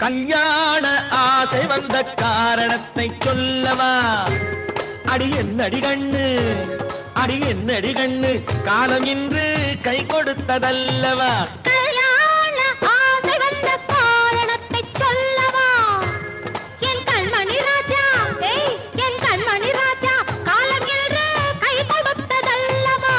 கல்யாண ஆசை வந்த காரணத்தை சொல்லவா? அடி என்னடி கண்ணு, அடி என்னடி கண்ணு, காலம் இன்று கை கொடுத்ததல்லவா? கல்யாண ஆசை வந்த காரணத்தை சொல்லவா? என் கண்மணி ராஜா, என் கண்மணி ராஜா, காலம் இன்று கை கொடுத்ததல்லவா?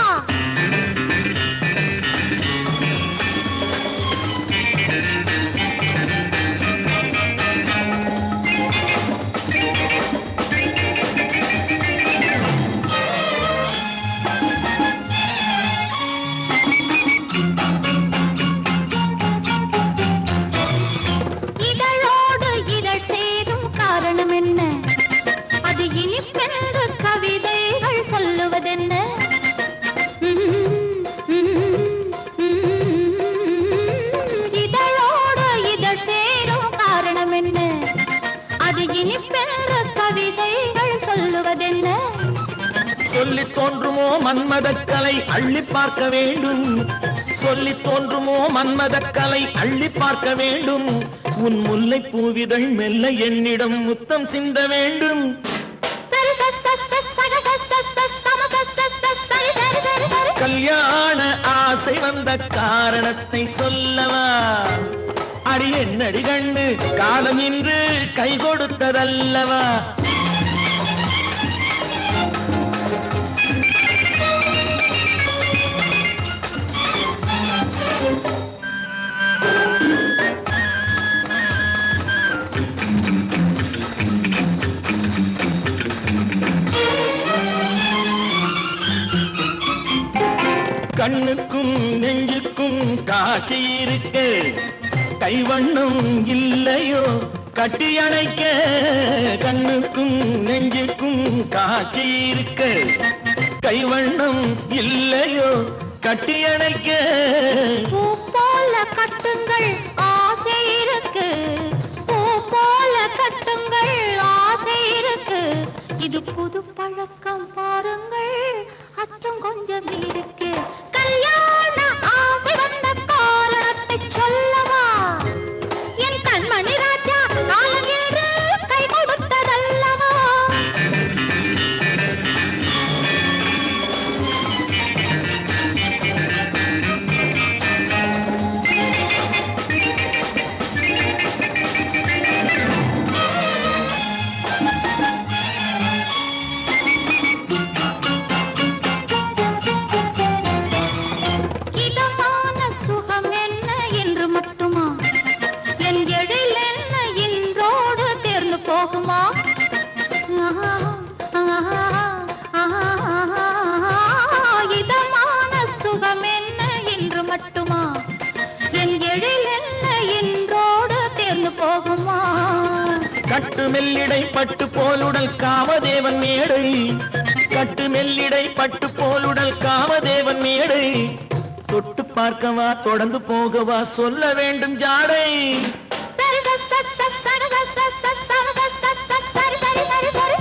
சொல்லி தோன்றுமோ மன்மதக்கலை அள்ளி பார்க்க வேண்டும், சொல்லி தோன்றுமோ மன்மதக்கலை அள்ளி பார்க்க வேண்டும். உன் முல்லை பூவிதழ் மெல்ல என்னிடம் முத்தம் சிந்த வேண்டும். கல்யாண ஆசை வந்த காரணத்தை சொல்லவா? அடி என்னடி கண்ணு, காலம் இன்று கை கொடுத்ததல்லவா? கண்ணுக்கும் நெஞ்சுக்கும் காட்சி இருக்கு, கைவண்ணம் இல்லையோ கட்டி அணைக்க? கண்ணுக்கும் நெஞ்சுக்கும் காட்சி இருக்கு, கைவண்ணம் இல்லையோ கட்டி அணைக்க? பூ போல கட்டுங்கள் ஆசை இருக்கு, பூ போல கட்டுங்கள் ஆசை இருக்கு. இது புது பழக்கம் பாருங்கள், அச்சம் கொஞ்சம் இருக்கு. கல்யாண ஆசை வந்த காரணத்தை சொல்லவா? என் கண்மணி ராஜா, காலம் என்று கை கொடுத்ததல்லவா? இதமான சுகம் என்ன என்று மட்டுமா? என் எழில் என்ன என்றோடு தேர்ந்து போகுமா? கட்டு மெல்லிடை பட்டு போலுடல் காமதேவன் மேடை, கட்டு மெல்லிடை பட்டு போலுடல் காமதேவன் மேடை. தொட்டு பார்க்கவா தொடர்ந்து போகவா சொல்ல வேண்டும் ஜாடை.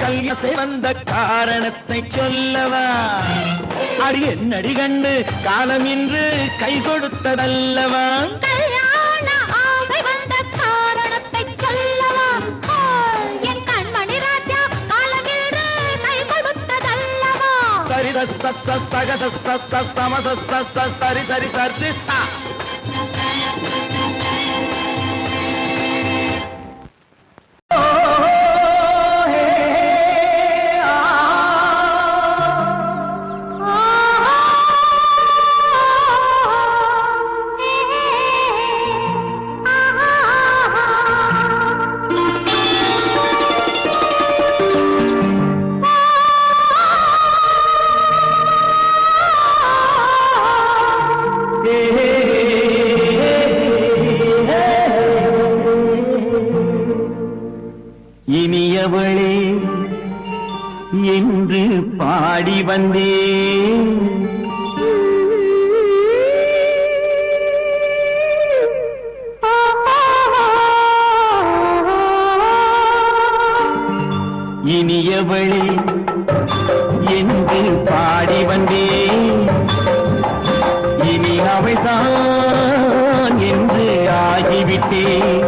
கல்யாண வந்த காரணத்தை சொல்லவா? அடி என்னடி கண்டு, காலம் இன்று கை கொடுத்ததல்லவா? கல்யாண ஆசை வந்த காரணத்தை சொல்லவா? என் கண்மணி ராஜா, காலம் இன்று கை கொடுத்ததல்லவா? சரி சக சம சரி சரி சரி சா. இனியவளே என்று பாடி வந்தேன், இனியவளே என்று பாடி வந்தேன். இனி அவள்தான் என்று ஆகிவிட்டேன்.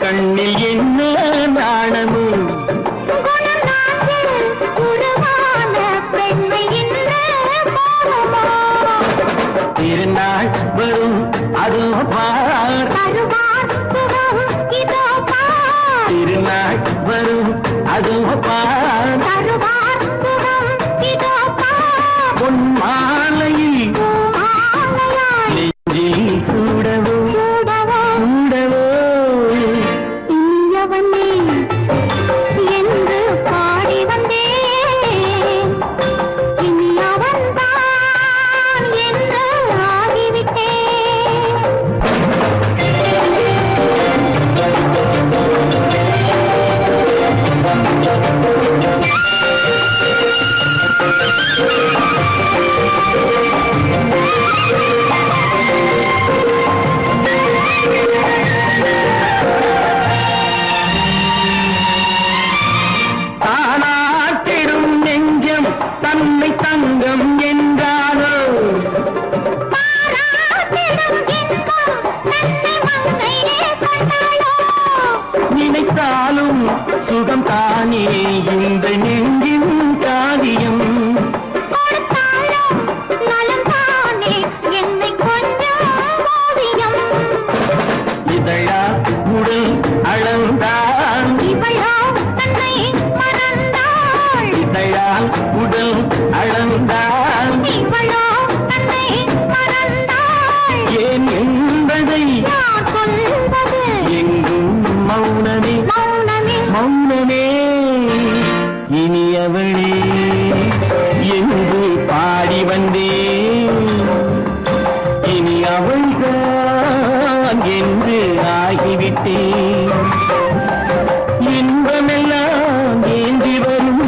கண்ணில் என்ன நாணமோ குணநாட்டில் உருவான பெண்மை இந்த மோகமோ திருநாள் வரும் அதோ பார் தருவார் சுகம் இதோ பார் திருநாள் வரும் அதோ பார் தருவார் சுகம் இதோ பார் பொன் மாலையில் பூமாலையாய் நெஞ்சில் சூடவோ சூடவோ சூடவோ இனியவனே என்று பாடி வந்தேன் இனி அவன்தான் என்று ஆகிவிட்டேன் தானாட்டிடும் நெஞ்சம் தன்னை தங்கம் என்றாரோ பாராட்டிடும் இன்பம் தன்னை மங்கையே கண்டாளோ நினைத்தாலும் சுகம் தானே இந்த நெஞ்சின் காரியம் கொடுத்தாலும் நலம் தானே என்னை கொஞ்சம் ஓவியம் இதழா உடல் அளந்தான் இவளோ தன்னை மறந்தாள் இதழால் உடல் அளந்தான் இவளோ தன்னை மறந்தாள் ஏன் என்பதை யார் சொல்வது எங்கும் மௌனமே மௌனமே மௌனமே இனியவளே என்று பாடி வந்தேன் இனி அவள்தான் என்று ஆகிவிட்டேன் இன்பமெல்லாம் ஏந்தி வரும்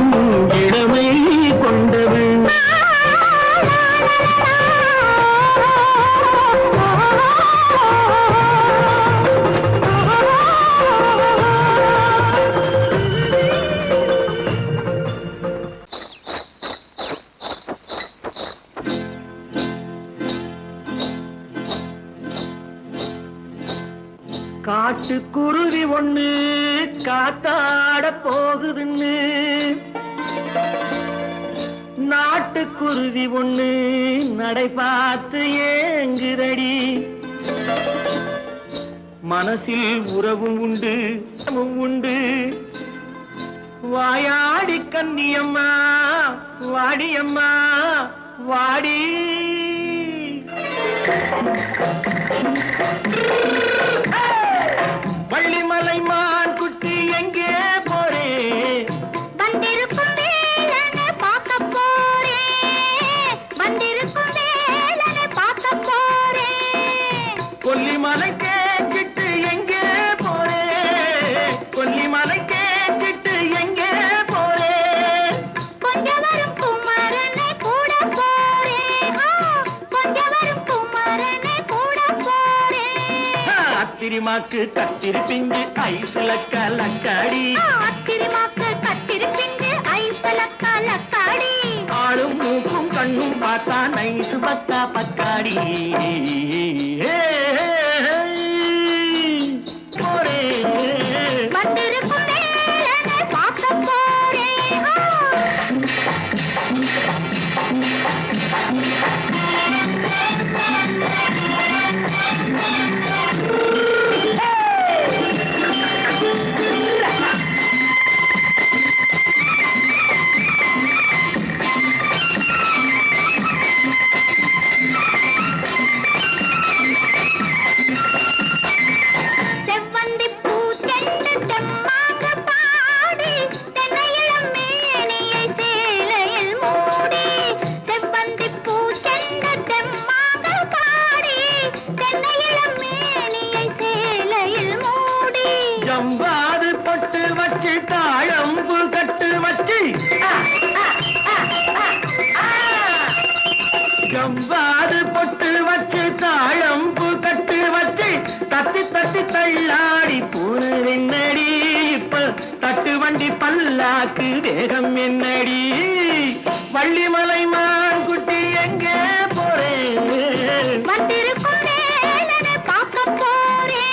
இளமை கொண்டவள் காட்டுக்குருவி ஒண்ணு காத்தாட போகுதுன்னு நாட்டுக்குருவி ஒண்ணு நடை பார்த்து ஏங்குதடி மனசில் உறவும் உண்டு உண்டு வாயாடி கன்னியம்மா வாடியம்மா வாடி வள்ளிமலை மான் குட்டி எங்கே போறே வந்திருக்கும் வேலனை பார்க்க போறேன் வந்திருக்கும் வேலனை பார்க்க போறேன் கொல்லிமலை கேட்டுட்டு எங்கே போறே கொல்லிமலை கேட்டுட்டு எங்கே போறே கொஞ்சம் வரும் குமரனை கூட போறேன் கொஞ்சம் வரும் குமரனை கூட போறேன் அத்திரிமாக்கு கத்திரி பிஞ்சு ஐசுல கலக்காடி அத்திரிமாக்கு கத்திரி பிஞ்சு ஐசல கலக்காடி ஆளும் மூக்கும் கண்ணும் பார்த்தா நைசு பத்தா பக்காடி போறே வந்திருக்கும் வேலனை பார்க்க போறேன் செவ்வந்தி பூச்செண்டு தெம்மாக பாடி தென்னையிளம் மேனியை சேலையில் மூடி செவ்வந்தி பூச்செண்டு தெம்மாக பாடி தென்னையிளம் மேனியை சேலையில் மூடி ஜம்பாது பொட்டு வச்சு தாழம்பு கட்டு வச்சு ஜம்பாது பொட்டு வச்சு தாழம்பு கட்டு வச்சு தத்தி தத்தி தள்ளாடி பூன என்னடி இப்ப தட்டு வண்டி பல்லாக்கு தேகம் என்னடி வள்ளிமலை மான் குட்டி எங்கே போறேன் வந்திருக்கும் வேலனை பார்க்க போறேன்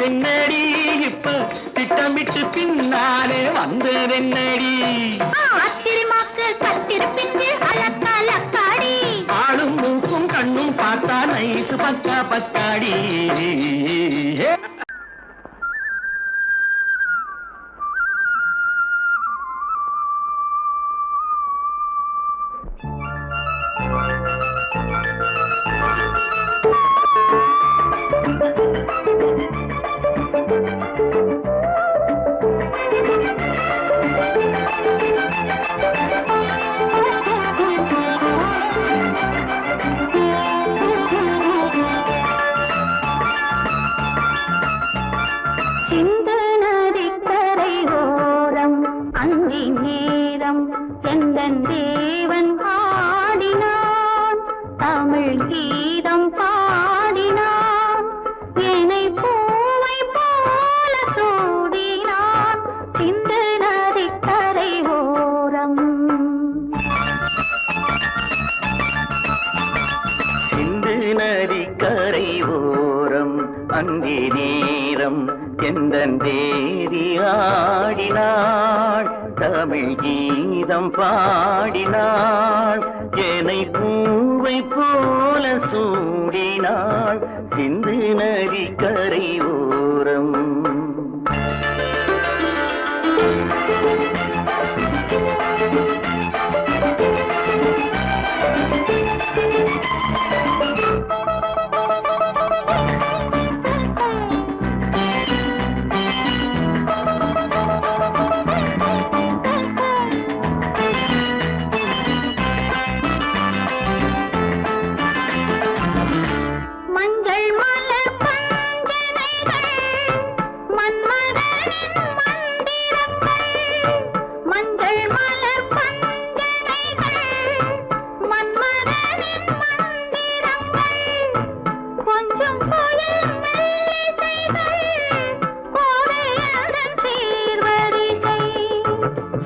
வந்ததென்னடி இப்ப திட்டமிட்டு பின்னாலே வந்ததென்னடி ஆத்திரமாக்கு கத்திருப்பிட்டு அலக்காடி ஆளும் மூக்கும் கண்ணும் பார்த்தா நைசு பக்கா பக்காடி நதிக்கரை ஓரம் அந்தி நேரம் எந்தன் தேவி ஆடினாள் தமிழ் கீதம் பாடினாள் என்னை பூவை போல சூடினாள் சிந்து நதிக்கரை ஓரம்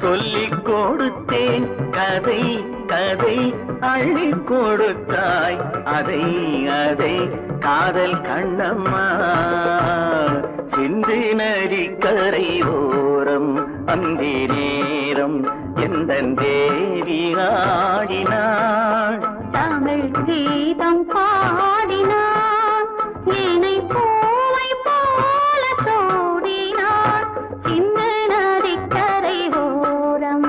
சொல்லிக் கொடுத்தேன் கதை கதை அள்ளி கொடுத்தாய் அதை அதை காதல் கண்ணம்மா சிந்து நதிக்கரை ஓரம் அந்தி நேரம் எந்தன் தேவி ஆடினாள் தமிழ் கீதம் பாடினாள் என்னை பூவை போல சூடினாள் சிந்து நதிக்கரை ஓரம்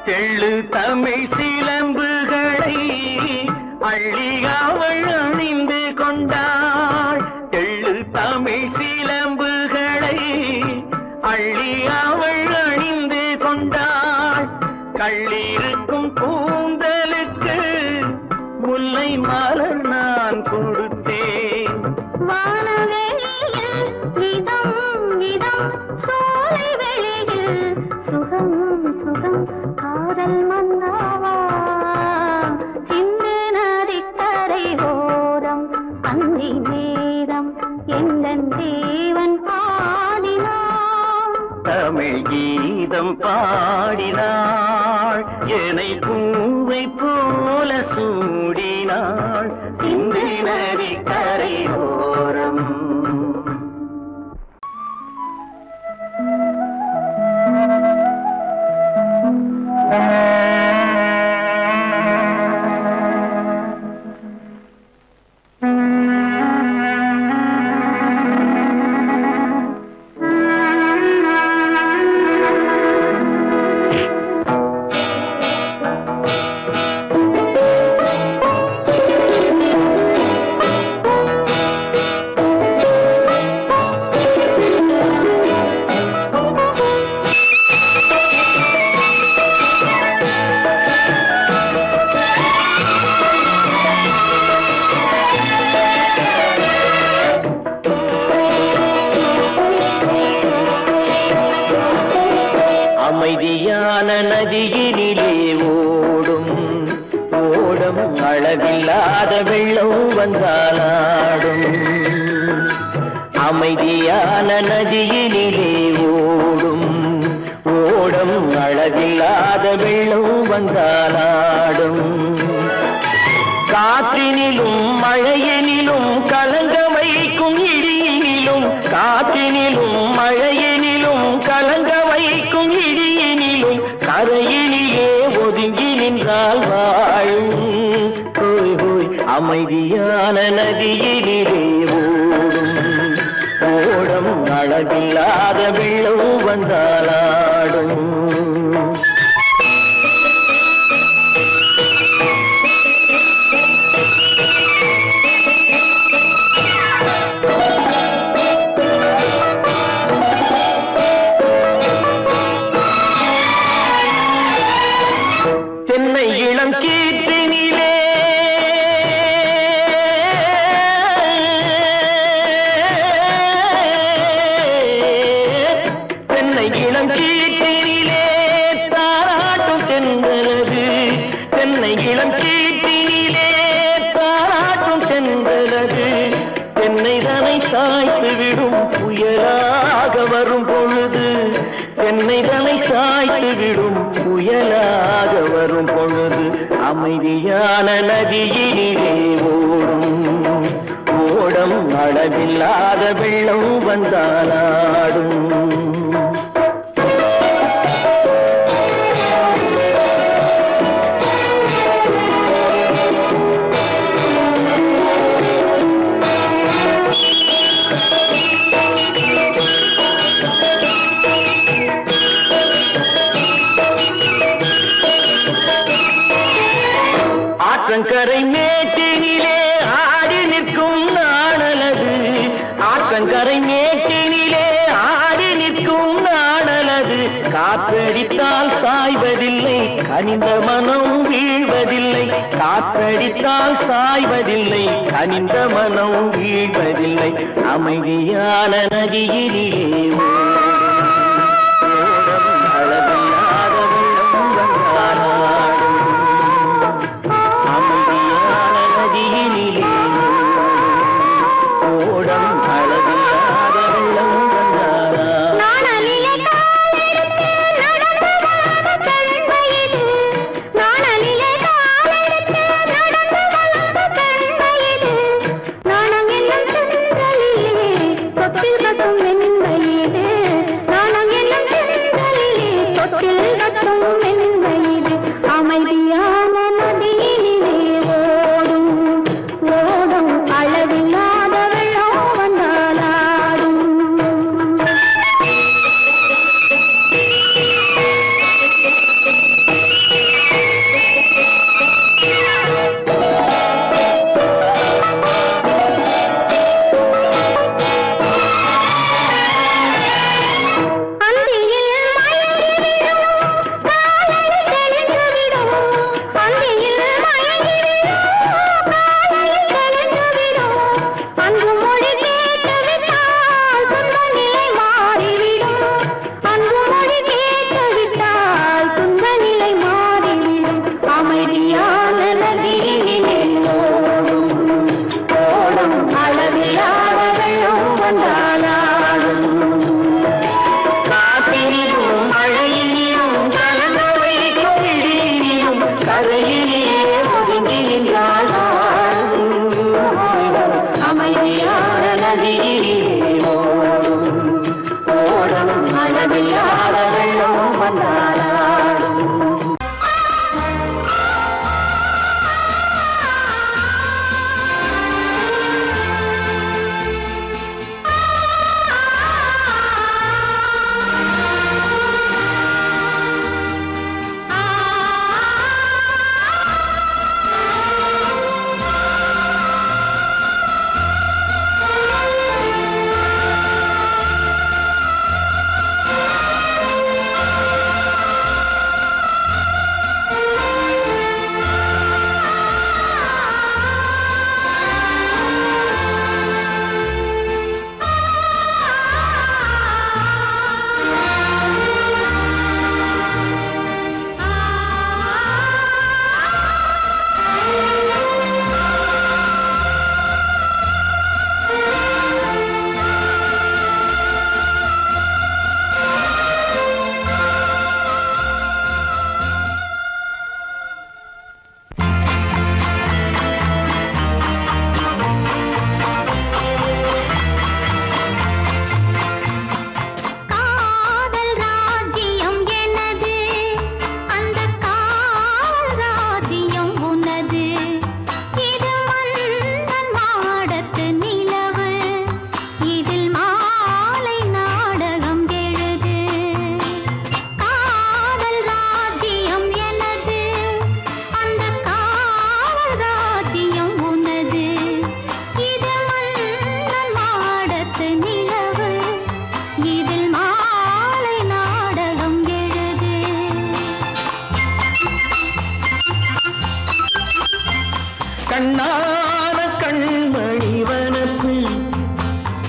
தெள்ளு தமிழ் சிலம்புகளை அள்ளி அவள் அணிந்து கொண்டாள் தெள்ளு தமிழ் சிலம்புகளை அள்ளி அவள் அணிந்து கொண்டாள் கள்ளிருக்கும் கூந்தலுக்கு முல்லை மலர் நான் கொடுத்தேன் வானவெளியில் இதம் இதம் சோலை வெளியில் சுகம் சுகம் காதல் மன்னாவா சிந்து நதிக்கரை ஓரம் அந்தி நேரம் எந்தன் தேவன் பாடினான் தமிழ் கீதம் பாடினாள் என்னை பூவை போல சூடினாள் சிந்து நதிக்கரை ஓரம் அமைதியான நதியினிலே ஓடம் அளவில்லாத வெள்ளம் வந்தாலாடும் அமைதியான நதியினிலே ஓடும் ஓடம் அளவில்லாத வெள்ளம் வந்தாலாடும் காற்றினிலும் மழையினிலும் கலங்க வைக்கும் இடியினிலும் காற்றினிலும் மழையினிலும் கலங்க வைக்கும் இடியினிலும் கரையினிலே ஒதுங்கி நின்றால் வாழும் ஹோய் ஹோய் அமைதியான நதியினிலே ஓடும் ஓடம் அளவில்லாத வெள்ளம் வந்தாலாடும் தென்னை இளம் கீற்றினிலே தென்னை இளம் கீற்றினிலே தாராட்டும் தென்றலது தென்னை இளம் கீற்றினிலே தாராட்டும் தென்றலது தென்னை தனை சாய்த்து விடும் புயலாக வரும் பொழுது தென்னை தனை சாய்த்து விடும் புயலாக வரும் பொழுது அமைதியான நதியினிலே ஓடும் ஓடம் அளவில்லாத வெள்ளம் வந்தாலாடும் ஆற்றங்கரை மேட்டினிலே ஆடி நிற்கும் நாணலது ஆற்றங்கரை மேட்டினிலே ஆடி நிற்கும் நாணலது காற்றடித்தால் சாய்வதில்லை கனிந்த மனம் வீழ்வதில்லை காற்றடித்தால் சாய்வதில்லை கனிந்த மனம் வீழ்வதில்லை அமைதியான நதியினிலே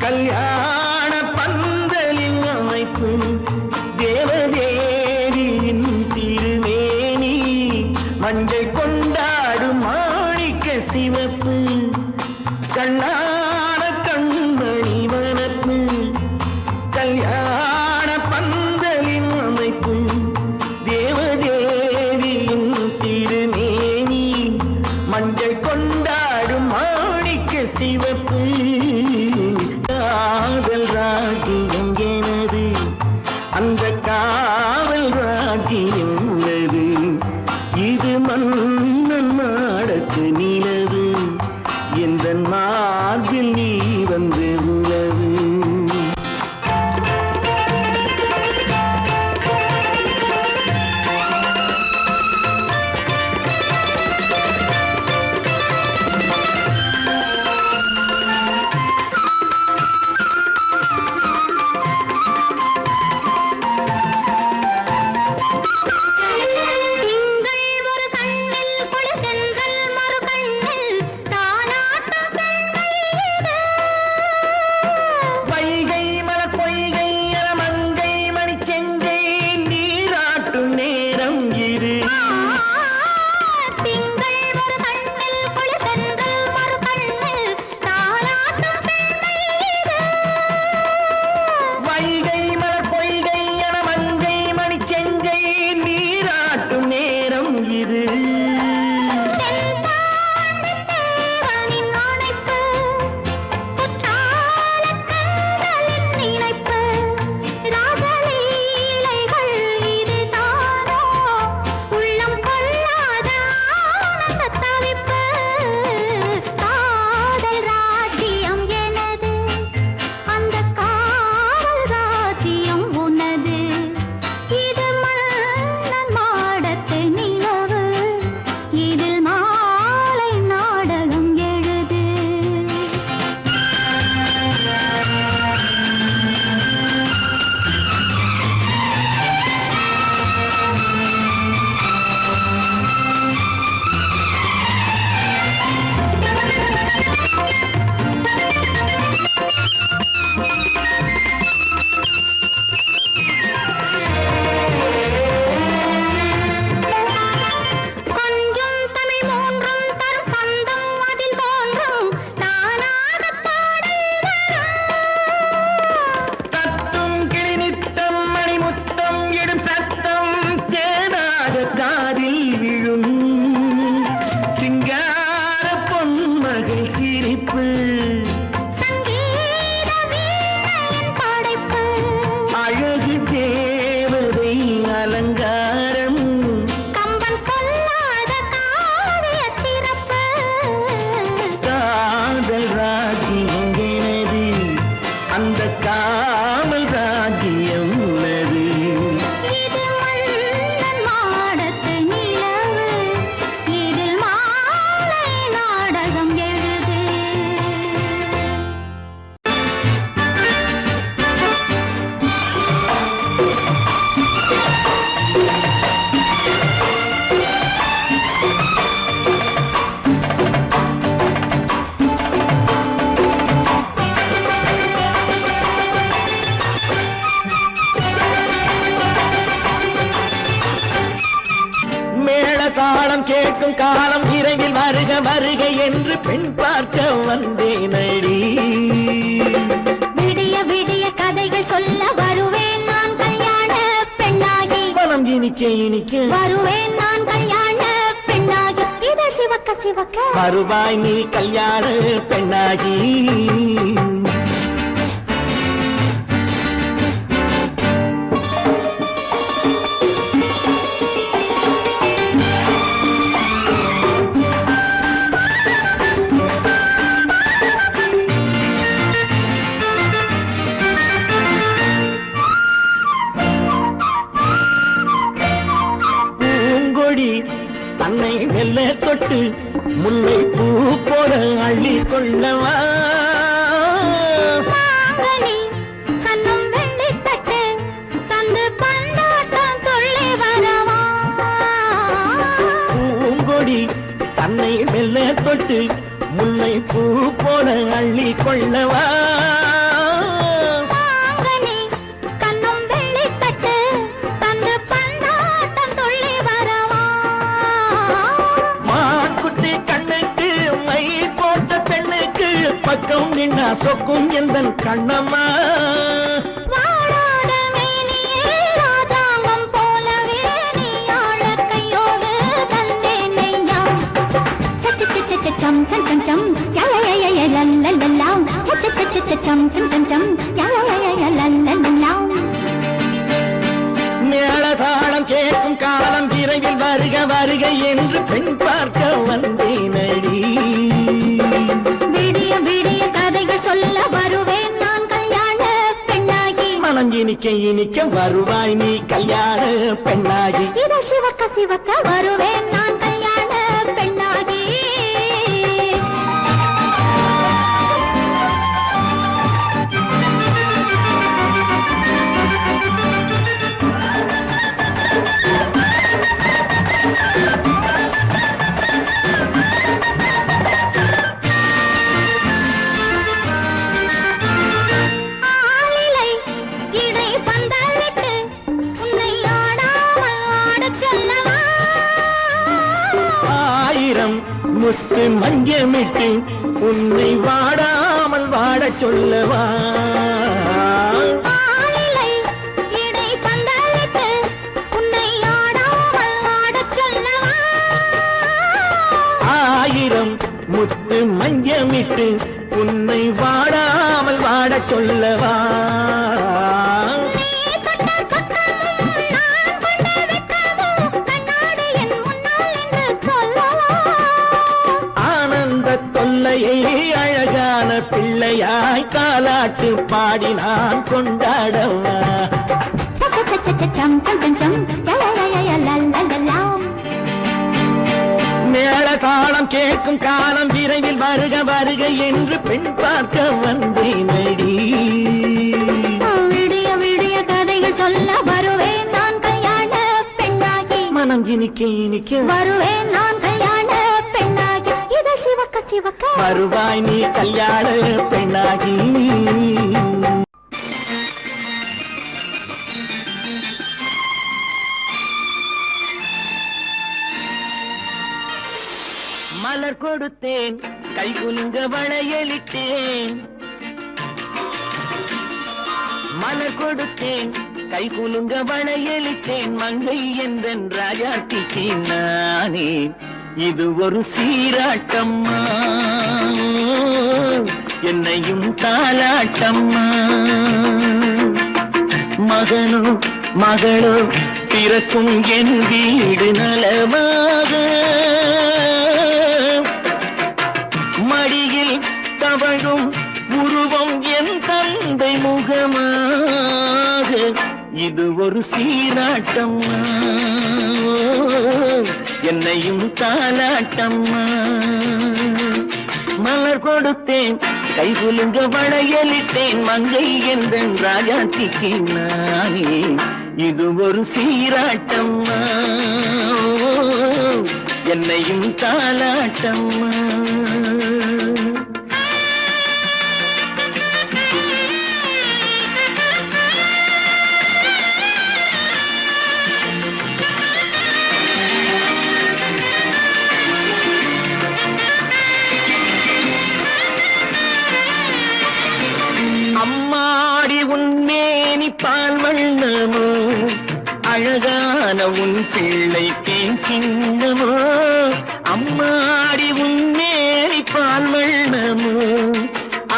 கல்யாண பந்தலின் அமைப்பு தேவதேவியின் திருமேனி மஞ்சள் கொண்டாடும் மாணிக்க சிவப்பு கண்ணான கண்மணி வனப்பு கல்யாண பந்தலின் அமைப்பு தேவதேவியின் திருமேனி மஞ்சள் கொண்டாடும் மாணிக்க சிவப்பு காதல் ராஜ்யம் எனது அந்த காவல் ராஜ்யம் உள்ளது இது மன்னன் மாடத்து நிலவு எந்த மார்பில் நீ வந்து உலவு தாளம் கேட்கும் காலம் விரைவில் வருக வருக என்று பெண் பார்க்க வந்தேனடி. விடிய விடிய கதைகள் சொல்ல வருவேன் நான் கல்யாண பெண்ணாகி. மனம் இனிக்க இனிக்க வருவேன் நான் கல்யாண பெண்ணாகி. இது சிவக்க சிவக்க வருவாய் நீ கல்யாண பெண்ணாகி. தன்னை வெல்ல தொட்டு முல்லை பூ போல அள்ளி கொள்ளவா. கண்ணும் வெள்ளி தட்டு தந்து பந்தாட்டம் துள்ளி வரவா. பூங்கொடி தன்னை வெல்ல தொட்டு முல்லை பூ போல அள்ளி கொள்ளவா. சொக்கும் எந்தன் கண்ணம்மா வாடாத மேனியே ராஜாங்கம் போலவே நீ ஆள கையோடு தந்தேனையா சச்சச்சச்சச்சம் சம் சம் சம் யயயய லல்லலல்லா சச்சச்சச்சச்சம் சம் சம் சம் யயயய லல்லலல்லா மேளதாளம் கேட்கும் காலம் விரைவில் வருக வருக என்று பெண் பார்க்க வந்தேனடி விடிய விடிய கதைகள் சொல்ல வருவேன் நான் கல்யாண பெண்ணாகி மனம் இனிக்க இனிக்க வருவாய் நீ கல்யாண பெண்ணாகி இதழ் சிவக்க சிவக்க வருவேன் நான் கல்யாண பெண்ணாகி ஆலிலை இடை பந்தலிட்டு உன்னை ஆடாமல் ஆடச் சொல்லவா ஆயிரம் முத்து மஞ்சமிட்டு உன்னை வாடாமல் வாடச் சொல்லவா ஆலிலை இடை பந்தலிட்டு உன்னை ஆடாமல் ஆடச் சொல்லவா ஆயிரம் முத்து மஞ்சமிட்டு உன்னை வாடாமல் வாடச் சொல்லவா நீ தொட்ட பக்கமும் நான் கொண்ட வெட்கமும் கண்ணாடி என் முன்னால் என்று சொல்லவா ஆனந்த தொல்லையை அழகான பிள்ளையாய் காலாட்டு பாடி நான் கொண்டாடவா சச்சச்சச்சச்சம் சம் சம் சம் யயயய லல்லலல்லா மேள தாளம் கேட்கும் காலம் விரைவில் வருக வருக என்று பெண் பார்க்க வந்தேனடி விடிய விடிய கதைகள் சொல்ல வருவேன் நான் கல்யாண பெண்ணாகி மனம் இனிக்க இனிக்க வருவேன் நான் கல்யாண பெண்ணாகி இதழ் சிவக்க சிவக்க வருவாய் நீ கல்யாண பெண்ணாகி மலர் கொடுத்தேன் கை குலுங்க வளையலிட்டேன் மலர் கொடுத்தேன் கை குலுங்க வளையலிட்டேன் மங்கை என்றன் ராஜாத்திக்கு நானே இது ஒரு சீராட்டம்மா என்னையும் தாலாட்டம்மா மகனோ மகளோ பிறக்கும் என் வீடு நலமாக மடியில் தவழும் உருவம் என் தந்தை முகமாக இது ஒரு சீராட்டம்மா என்னையும் தாலாட்டம்மா மலர் கொடுத்தேன் கை குலுங்க வளையலிட்டேன் மங்கை என்றன் ராஜாத்திக்கு நானே இது ஒரு சீராட்டம்மா என்னையும் தாலாட்டம்மா அம்மாடி உன்மேனி பால் வண்ணமோ அழகான உன் பிள்ளை தேன் கிண்ணமோ அம்மாடி உன்மேனி பால் வண்ணமோ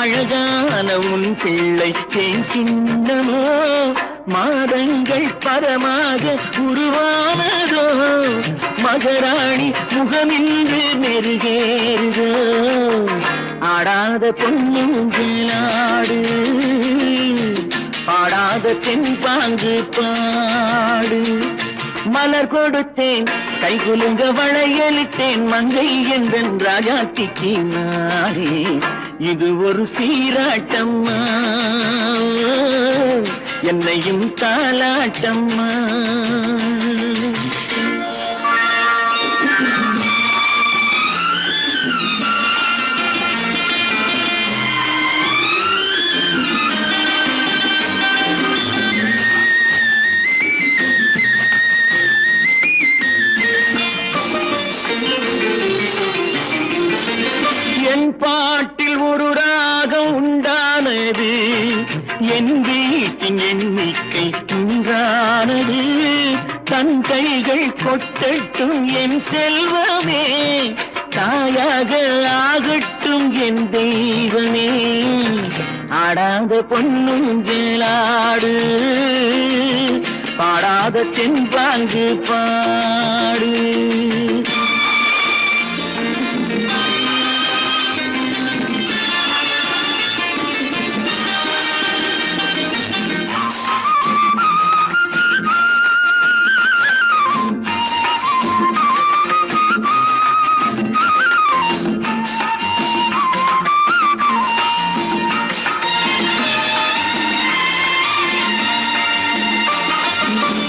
அழகான உன் பிள்ளை தேன் கிண்ணமோ மாதங்கள் பரமாக உருவானதோ மகராணி முகமின்று நெருகேறுதோ ஆடாத பொன்னுங்களாடு பாடாத தென்பாங்கு பாடு மலர் கொடுத்தேன் கை குலுங்க வளையலிட்டேன் மங்கை என்றன் ராஜாத்திக்கு நானே இது ஒரு சீராட்டம்மா என்னையும் தாலாட்டம்மா என் பாட்டில் ஒரு ராகம் உண்டா என் வீட்டின் எண்ணிக்கை உண்டானது தன் கைகள் கொட்டட்டும் என் செல்வமே தாயாக ஆகட்டும் என் தெய்வமே ஆடாத பொன்னுஞ்சலாடு பாடாத தென்பாங்கு பாடு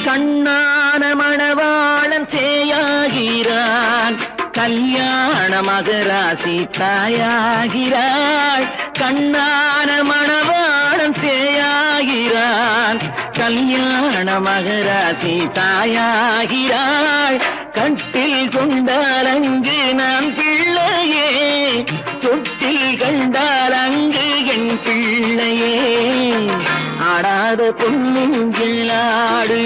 கண்ணான மணவாளன் சேயாகிறான் கல்யாண மகராசி தாயாகிறாள் கண்ணான மணவாளன் சேயாகிறான் கல்யாண மகராசி தாயாகிறாள் கட்டில் கொண்டால் அங்கு நான் பிள்ளையே தொட்டில் கண்டால் அங்கு என் பிள்ளையே ஆடாத பொன்னுஞ்சலாடு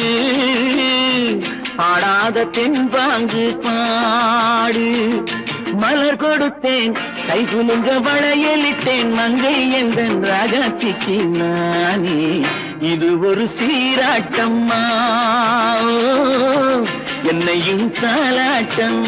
பாடாத தென்பாங்கு பாடு மலர் கொடுத்தேன் கை குலுங்க வளையலிட்டேன் மங்கை எந்தன் ராஜாத்திக்கு நானே இது ஒரு சீராட்டம்மா என்னையும் தாலாட்டம்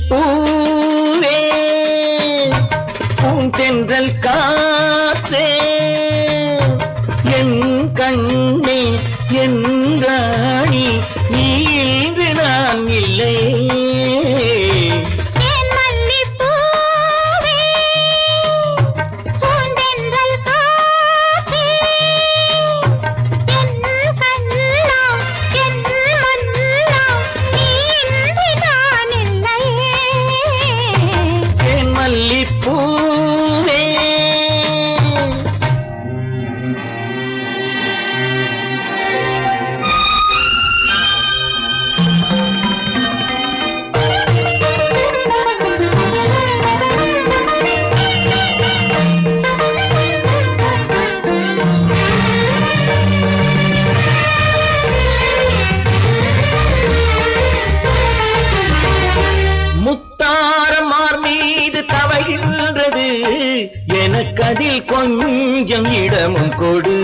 பூவே பூந்தென்றல் காற்றே என் கண்ணே என் ராணி நீ இன்று நான் இல்லை எனக்கதில் கொஞ்சம் இடமும் கொடு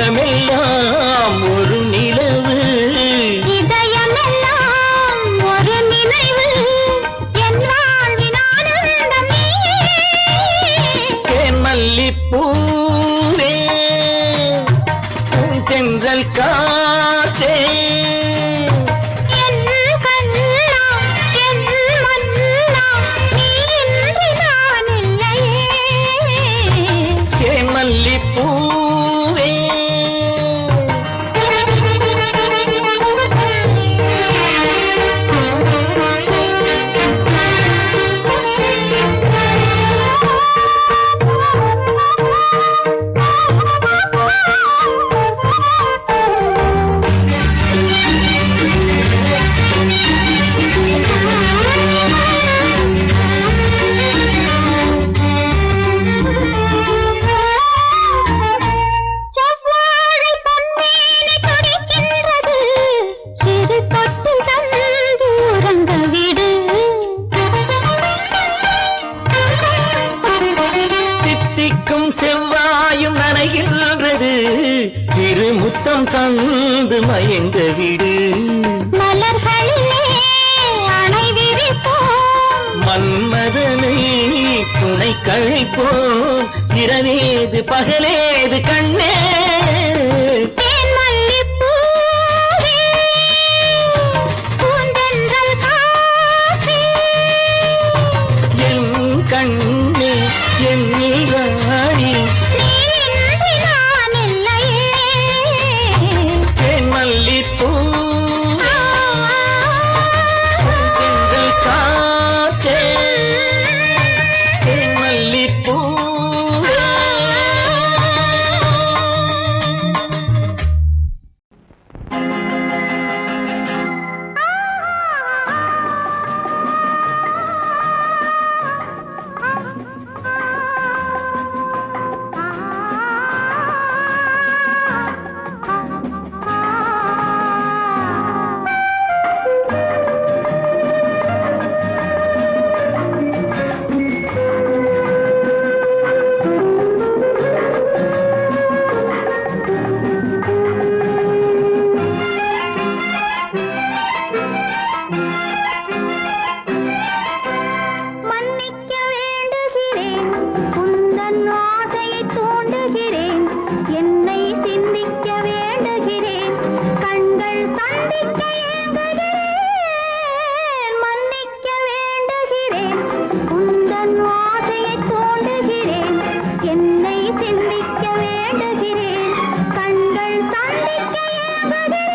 உலகமெல்லாம் ஒரு நிலவு இதயமெல்லாம் ஒரு நினைவு என் வாழ்வின் ஆனந்தமே தேன் மல்லிப்பூவே தென்றல் காற்றே என் கண்ணா என் மன்னா நீ இன்றி நான் இல்லையே தேன் மல்லிப்பூவே மயங்க விடு மலர்களிலே அணை விரிப்போம் மன்மதனை துணை கழிப்போம் இரவேது பகலேது கண்ணே தேன்மல்லிப்பூவே, பூந்தென்றல் காற்றே, என் கண்ணே என் நீராணி நீ இன்றி நான் இல்லையே. தேன்மல்லிப்பூ சென்றல் காற்றே தேன்மல்லிப்பூ மன்னிக்க வேண்டுகிறேன், உந்தன் ஆசையை தூண்டுகிறேன், என்னை சிந்திக்க வேண்டுகிறேன், கண்கள் சந்திக்க ஏங்குகிறேன். மன்னிக்க வேண்டுகிறேன், உந்தன் ஆசையை தூண்டுகிறேன், என்னை சிந்திக்க வேண்டுகிறேன், கண்கள் சந்திக்க ஏங்குகிறேன்.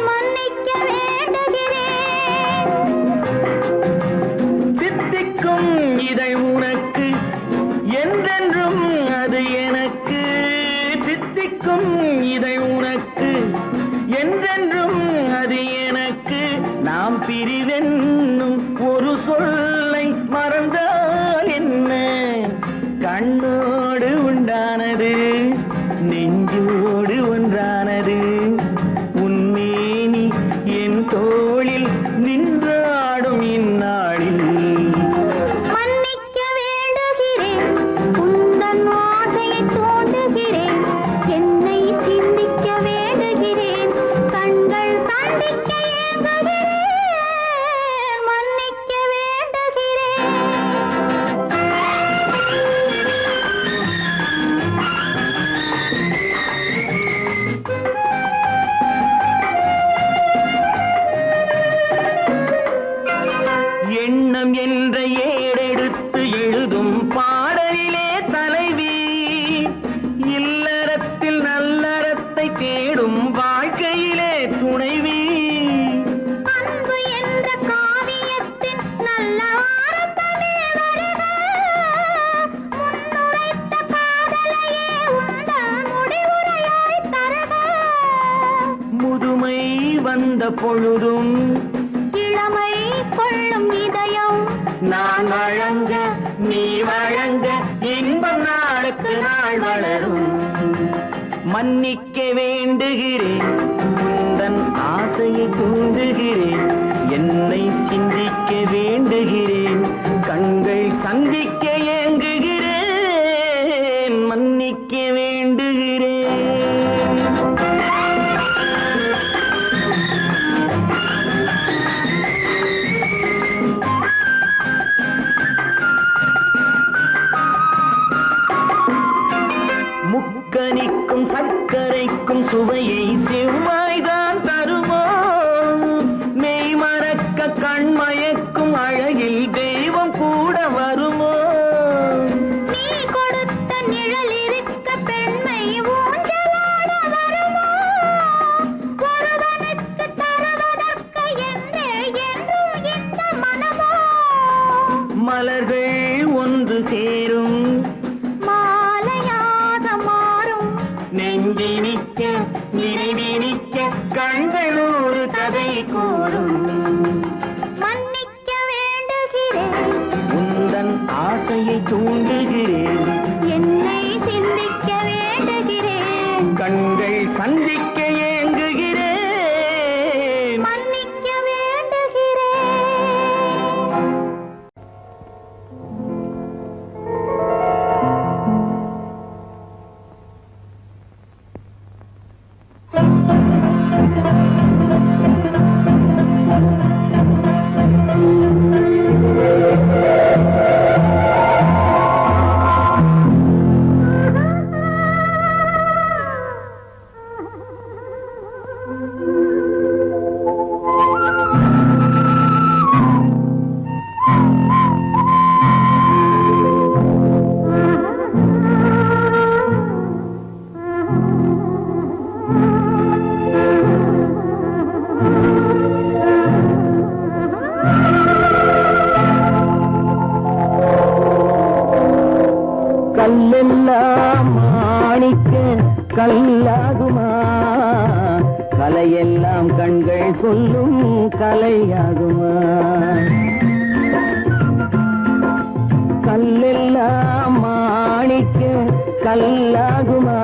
மன்னிக்க வேண்டுகிறேன். தித்திக்கும் இதை உனக்கு என்றென்றும் அது எனக்கு தித்திக்கும் இதை உனக்கு என்றென்றும் அது எனக்கு நாம் பிரிவென்னும் ஒரு சொல்லை மறந்தால் என்ன கண்ணோடு உண்டானது நெஞ்சோடு ஒன்றானது உன்மேனி என் தோளில் நின்றாடும் இந்நாளில் மன்னிக்க வேண்டுகிறேன், உந்தன் ஆசையை தூண்டுகிறேன், என்னை சிந்திக்க வேண்டுகிறேன், கண்கள் சந்திக்க ஏங்குகிறேன். மன்னிக்க வேண்டுகிறேன். எண்ணம் என்ற ஏடெடுத்து எழுதும் பாடலிலே தலைவி இல்லறத்தில் நல்லறத்தை தேடும் வாழ்க்கையிலே துணைவி அன்பு என்ற காவியத்தின் நல்ல ஆரம்பமே வருக. முன்னுரைத்த காதலையே உந்தன் முடிவுரையாய் தருக. முதுமை வந்த பொழுதும் இளமை கொள்ளும் இதயம் நான் வழங்க நீ வழங்க இன்பம் நாளுக்கு நாள் வளரும் மன்னிக்க வேண்டுகிறேன் உந்தன் ஆசையை தூண்டுகிறேன் என்னை சிந்திக்க வேண்டுகிறேன் கண்கள் சந்திக்க ஏங்குகிறேன் மன்னிக்க வேண்டுகிறேன் முக்கனிக்கும் சர்க்கரைக்கும் சுவையை செவ்வாய்தான் தருமோ மெய் மறக்க கண்மயக்கும் அழகில் தெய்வம் கூட வருமோ நீ கொடுத்த நிழல் இருக்க பெண்மை ஊஞ்சலாட வருமோ ஒருவனுக்கு தருவதற்கு என்றே என்றும் இந்த மனமோ மலர்கள் ஒன்று சேரும் மாலையாக மாறும் நெஞ்சினிக்க நினைவினிக்க கண்கள் ஒரு கதை கூறும் மன்னிக்க வேண்டுகிறேன் உந்தன் ஆசையை தூண்டுகிறேன் என்னை சிந்திக்க வேண்டுகிறேன் கண்கள் சந்திக்க ஏங்குகிறேன் மன்னிக்க வேண்டுகிறேன் கலையெல்லாம் கண்கள் சொல்லும் கலையாகுமா? கல்லெல்லாம் மாணிக்க கல்லாகுமா?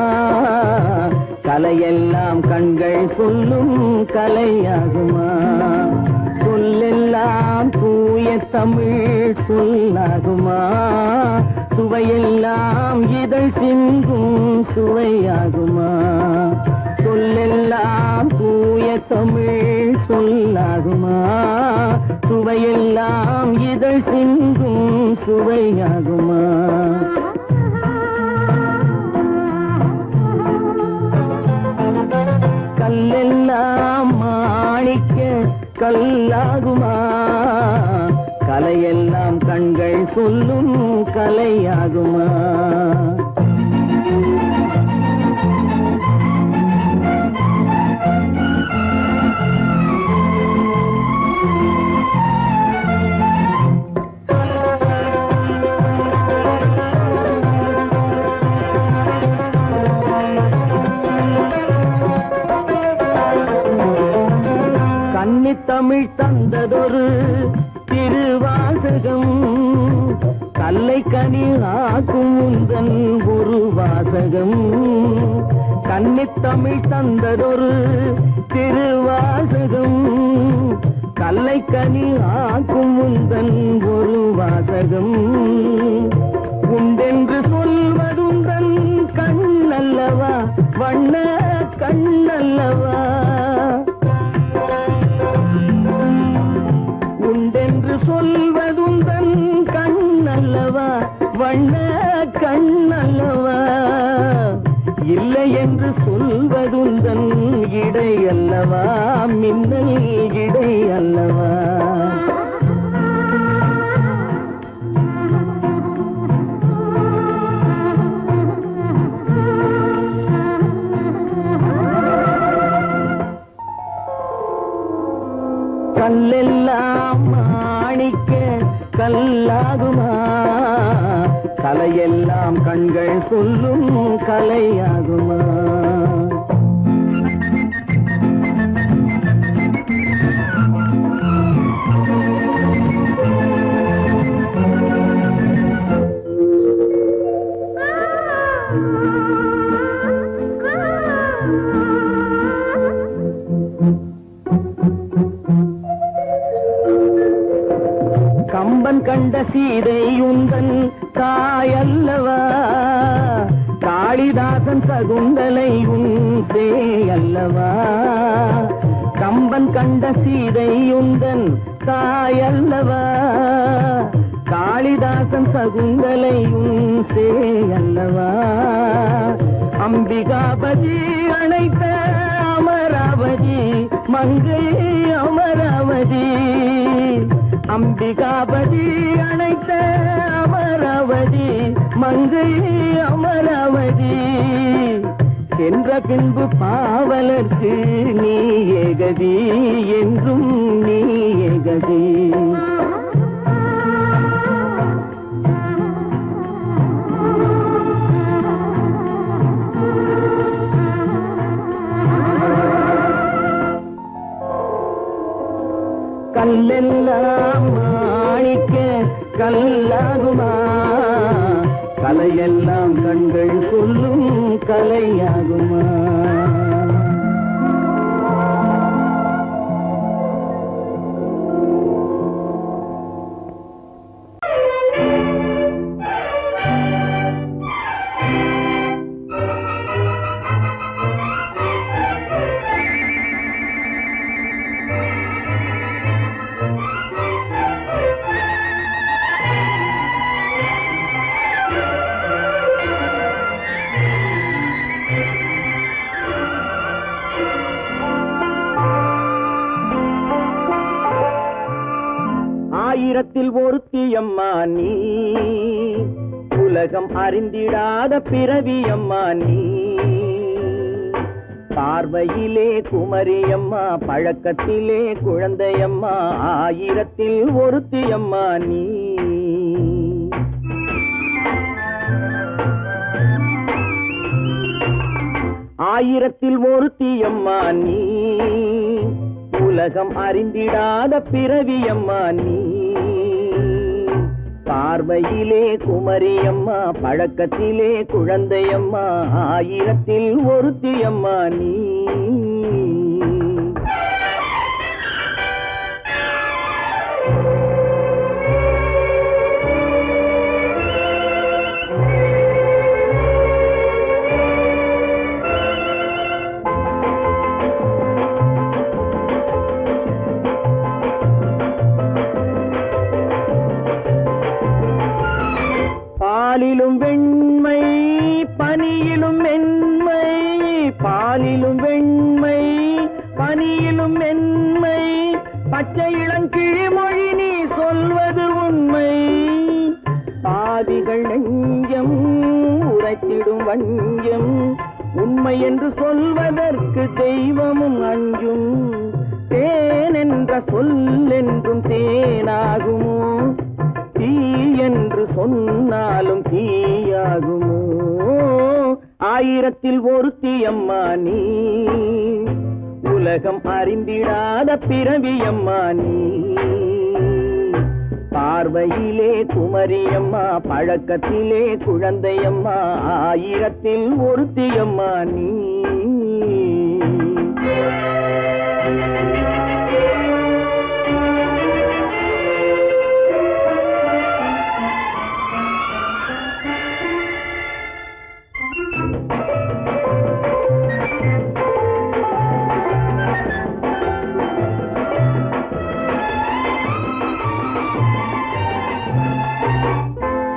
கலையெல்லாம் கண்கள் சொல்லும் கலையாகுமா? சொல்லெல்லாம் தூய தமிழ் சொல்லாகுமா? சுவையெல்லாம் இதழ் சிந்தும் சுவையாகுமா? சொல்லெல்லாம் தூய தமிழ் சொல்லாகுமா? சுவையெல்லாம் இதழ் சிந்தும் சுவையாகுமா? கல்லெல்லாம் மாணிக்க கல்லாகுமா? கலையெல்லாம் கண்கள் சொல்லும் கலையாகுமா? தமிழ் தந்ததொரு திருவாசகம் கல்லை கனி ஆக்கும் உந்தன் ஒரு வாசகம். கன்னித்தமிழ் தந்ததொரு திருவாசகம் கல்லை கனி ஆக்கும் உந்தன் ஒரு வாசகம். உண்டென்று சொல்வதுந்தன் கண்ணல்லவா வண்ண கண்ணல்லவா? உண்டென்று சொல்வதுந்தன் கண்ணல்லவா வண்ண கண்ணல்லவா? இல்லை என்று சொல்வதுந்தன் இடை அல்லவா மின்னல் இடை அல்லவா? கல்லெல்லாம் மாணிக்க கல்லாகுமா? கலையெல்லாம் கண்கள் சொல்லும் கலையாகுமா? கம்பன் கண்ட சீதை உந்தன் தாயல்லவா? காளிதாசன் சகுந்தலை உன் சேயல்லவா? கம்பன் கண்ட சீதை உந்தன் தாயல்லவா? காளிதாசன் சகுந்தலை உன் சேயல்லவா? அம்பிகாபதி அணைத்த அமராவதி மங்கை அமராவதி. அம்பிகாபதி அணைத்த அமராவதி மங்கை அமராவதி. சென்ற பின்பு பாவலர்க்கு நீ ஏகதி என்றும் நீ ஏகதி. கல்லெல்லாம் மாணிக்க கல்லாகுமா? கலையெல்லாம் கண்கள் சொல்லும் கலையாகுமா? ஆயிரத்தில் ஒருத்தியம்மா நீ, உலகம் அறிந்திடாத பிறவியம்மா நீ. பார்வையிலே குமரியம்மா, பழக்கத்திலே குழந்தையம்மா, ஆயிரத்தில் ஒருத்தியம்மா நீ. ஆயிரத்தில் ஒருத்தியம்மா நீ, உலகம் அறிந்திடாத பிறவியம்மா நீ. பார்வையிலே குமரியம்மா, பழக்கத்திலே குழந்தையம்மா, ஆயிரத்தில் ஒருத்தியம்மா நீ. பாலிலும் வெண்மை பனியிலும் மென்மை, பாலிலும் வெண்மை பனியிலும் மென்மை, பச்சை இளங்கிழிமொழி நீ சொல்வது உண்மை. பாதிகள் நெஞ்சம் உரைத்திடும் வஞ்சம், உண்மை என்று சொல்வதற்கு தெய்வமும் அஞ்சும். தேன் என்ற சொல் என்றும் தேனாகுமோ, தீ என்று சொன்னாலும் தீயாகுமோ. ஆயிரத்தில் ஒருத்தியம்மா நீ. உலகம் அறிந்திடாத பிறவியம்மா நீ. பார்வையிலே குமரியம்மா, பழக்கத்திலே குழந்தையம்மா, ஆயிரத்தில் ஒருத்தியம்மா நீ.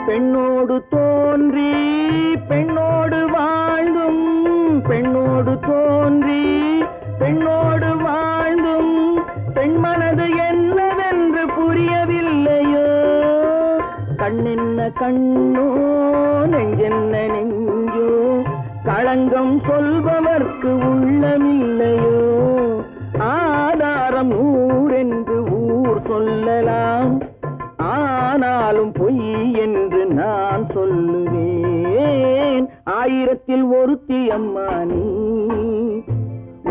பெண்ணோடு தோன்றி பெண்ணோடு வாழ்ந்தும், பெண்ணோடு தோன்றி பெண்ணோடு வாழ்ந்தும், பெண் மனது என்னவென்று புரியவில்லையோ. கண்ணென்ன கண்ணோ, நெஞ்சென்ன நெஞ்சோ, களங்கம் சொல்பவர்க்கு உள்ளமில்லையோ. ஆதாரம் ஊரென்று ஊர் சொல்லலாம், ஆனாலும் பொய் என்று நான் சொல்லுவேன். ஆயிரத்தில் ஒருத்தியம்மா நீ.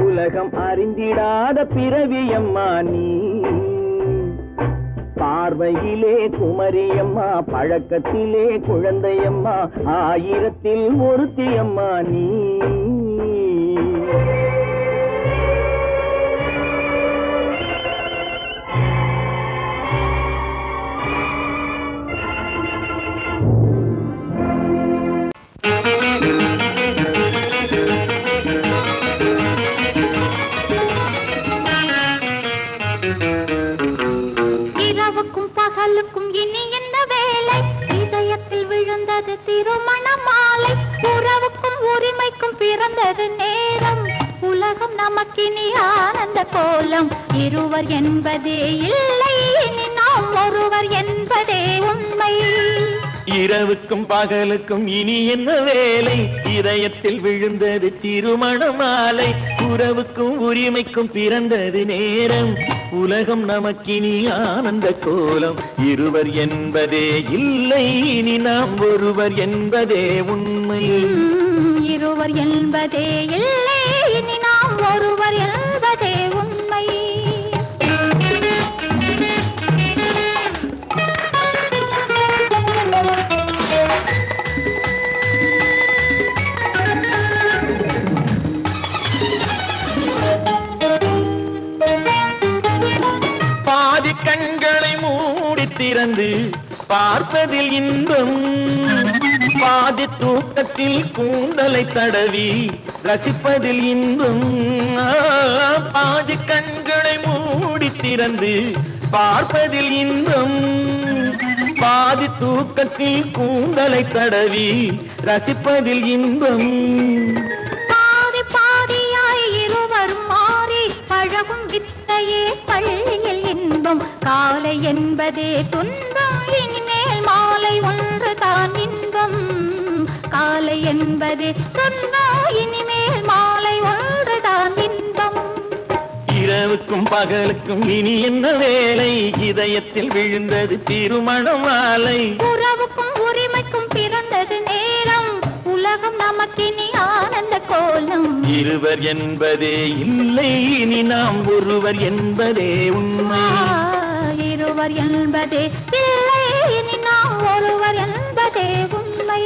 உலகம் அறிந்திடாத பிறவியம்மா நீ. பார்வையிலே குமரியம்மா, பழக்கத்திலே குழந்தையம்மா, ஆயிரத்தில் ஒருத்தியம்மா நீ. இனி என்ன வேலை, இதயத்தில் விழுந்தது திருமண மாலை. உறவுக்கும் உரிமைக்கும் பிறந்தது நேரம், உலகம் நமக்கினி ஆனந்த கோலம். இருவர் என்பதே இல்லை, இனி நாம் ஒருவர் என்பதே உண்மை. இரவுக்கும் பகலுக்கும் இனி என்ன வேலை, இதயத்தில் விழுந்தது திருமண மாலை. உறவுக்கும் உரிமைக்கும் பிறந்தது நேரம், உலகம் நமக்கினி ஆனந்த கோலம். இருவர் என்பதே இல்லை, இனி நாம் ஒருவர் என்பதே உண்மை. இருவர் என்பதே இல்லை, இனி நாம் ஒருவர் என்பதே உண்மை. கண்களை மூடி திறந்து பார்ப்பதில் இன்பம், பாதி தூக்கத்தில் கூந்தலை தடவி ரசிப்பதில் இன்பம். பாதி கண்களை மூடி திறந்து பார்ப்பதில் இன்பம், பாதி தூக்கத்தில் கூந்தலை தடவி ரசிப்பதில் இன்பம். பாதி பாதியாய் இருவர் மாறி பழகும் வித்தையே பள்ளியில் இன்பம். காலை என்பதே துன்பம், இனிமேல் மாலை ஒன்று தான் இன்பம். காலை என்பதே துன்பம், இனிமேல் மாலை ஒன்று தான் இன்பம். இரவுக்கும் பகலுக்கும் இனி என்ன வேலை, இதயத்தில் விழுந்தது திருமண மாலை. உறவுக்கும் உரிமைக்கும் பிறந்தது நேரம், உலகம் நமக்கினி ஆனந்த கோலம் இருவர் என்பதே இல்லை இனி நாம் ஒருவர் என்பதே உண்மை இருவர் என்பதே இல்லை இனி நாம் ஒருவர் என்பதே உண்மை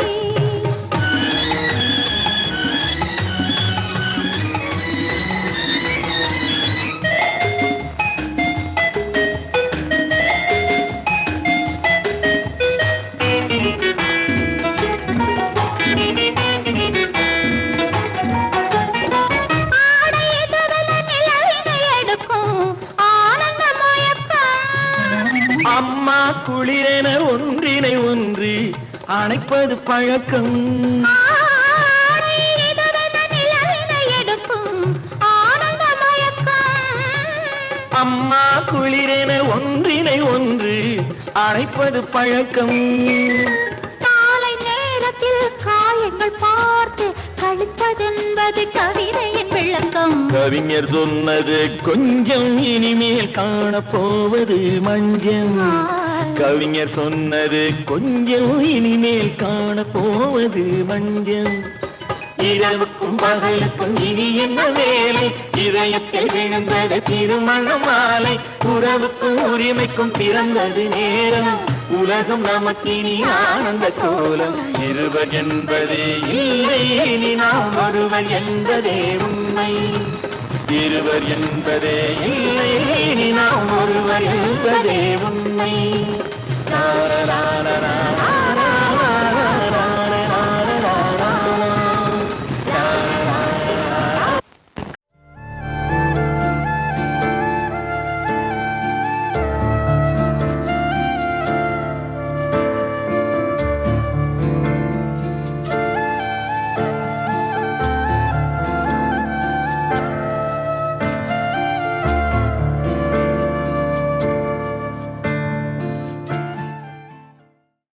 அம்மா குளிரென ஒன்றினை ஒன்று அணைப்பது பழக்கம் அம்மா குளிரென ஒன்றினை ஒன்று அணைப்பது பழக்கம் காலை நேரத்தில் காயங்கள் பார்த்து கழிப்பதென்பது கவிதையின் விளக்கம் கவிஞர் சொன்னது கொஞ்சம் இனிமேல் காணப்போவது மஞ்சம் கவிஞர் சொன்னது கொஞ்சம் இனிமேல் காணப்போவது மஞ்சம் இரவுக்கும் பகலுக்கும் இனி என்ன வேலை இதயத்தில் விழுந்தது திருமண மாலை உறவுக்கும் உரிமைக்கும் பிறந்தது நேரம் உலகம் நமக்கினி ஆனந்த கோலம் இருவர் என்பதே இல்லை இனி நாம் ஒருவர் என்பதே உண்மை இருவர் என்பதே இல்லை இனி நாம் ஒருவர் என்பதே உண்மை